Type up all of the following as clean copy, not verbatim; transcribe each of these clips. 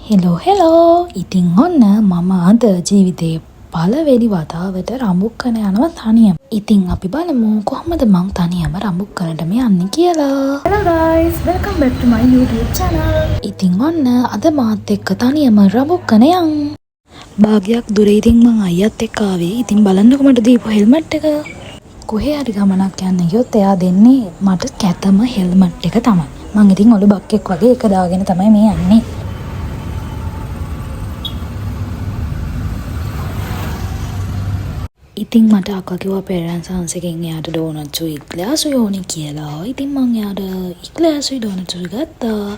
Hello ඉතින් ඔන්න මම අද ජීවිතේ පළවෙනි වතාවට රඹුක්කන යනවා තනියම. ඉතින් අපි බලමු කොහොමද මං තනියම රඹුක්කනට යන්නේ කියලා. Hello guys, welcome back to my YouTube channel. ඉතින් ඔන්න අද මාත් එක්ක තනියම රඹුක්කන යන්. භාගයක් දුර ඉතින් මං අයියත් එක්ක ආවේ. ඉතින් බලන්නකො මට දීපු හෙල්මට් එක. කොහේ හරි ගමනක් යන්න ගියොත් එයා දෙන්නේ මට කැතම හෙල්මට් එක තමයි. මං ඉතින් ඔලු බක්කෙක් වගේ එක දාගෙන තමයි මේ යන්නේ. ඉතින් මට අක්කා කිව්වා පෙරන්ස් හංසකින් එයාට ඩෝනට්සු ඉක්ලෑසුයි ඕනේ කියලා. ඉතින් මං එයාට ඉක්ලෑසුයි ඩෝනට්සුයි ගත්තා.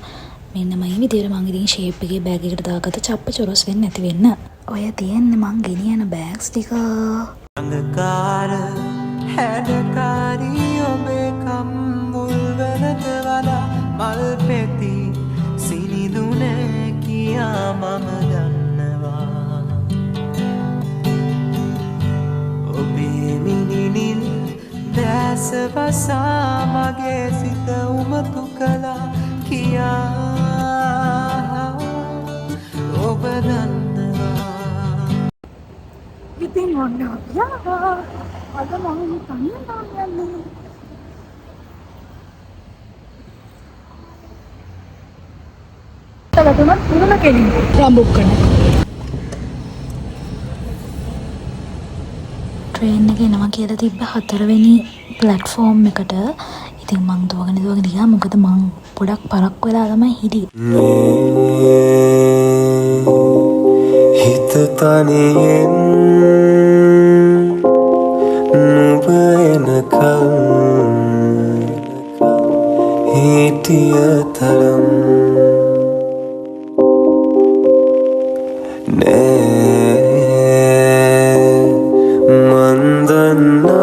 මෙන්න මේ විදියට මං ඉතින් ෂේප් එකේ බෑග් එකට දාගත්ත චප්ප චොරස් වෙන්නේ නැති වෙන්න. ඔය තියෙන්නේ මං ගෙනියන බෑග්ස් ටික. අංගකාර හැඩකාරී ඔබේ කම්බුල් වලට වඩා මල් පෙති සිනිදුනේ කියා මම දන්නවා. ඔබේ මිනිනිල් දැස වසා මගේ සිත උමතු කළා කියා ඔබ දන්නවා. ඉතින් ඔන්න යා අද මම තනියම යන්නේ. තවදුරටත් පුරම කෙලින් රඹුක්කන. ට්‍රේන් එක එනවා කියලා තිබ්බ 4 වෙනි ප්ලැට්ෆෝම් එකට. ඉතින් මං දුවගෙන ගියා. මොකද මං පොඩක් පරක්කු වෙලා තමයි හිටියේ. හිත තනියෙන් නුඹ එනකල් හිටිය තරම් නෑ මන් දන්නා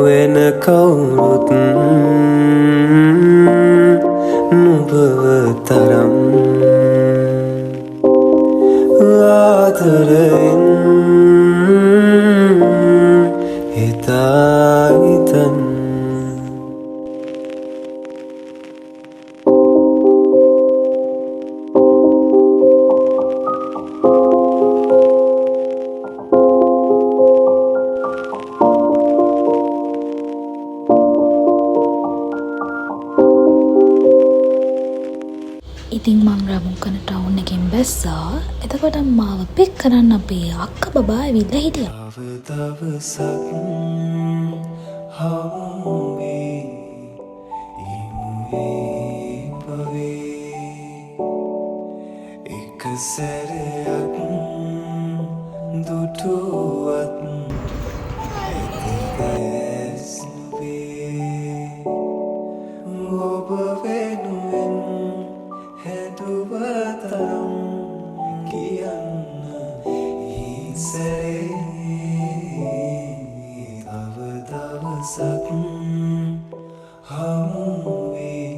වෙන කවුරුත් නුඹව තරම් ආදරෙන් හිතාගිතන්. ඉතින් මං රඹුක්කන ටවුන් එකෙන් බැස්සා. එතකොට මාව පික් කරන්න අපේ අක්කා බබා ඇවිල්ලා හිටියා. තව දවසක් හමු වේ ඉමුවේ පවේ එක සැරයක් දුටුවත් ඇතිදැස් වේ ඔබ වෙනුවෙන් හැදුවතරම් කියන්න ඉසරේ තව දවසක් හමුවේ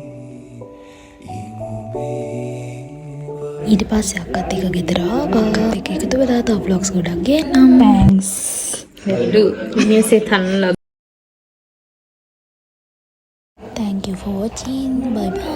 ඉමුවේ. ඊට පස්සේ අක්කත් එක්ක ගෙදර ආවා. අක්කත් එක්ක එකතු වෙලා තව vlogs ගොඩක් ගේන්නම්. thanks. Thank you for watching. Bye bye.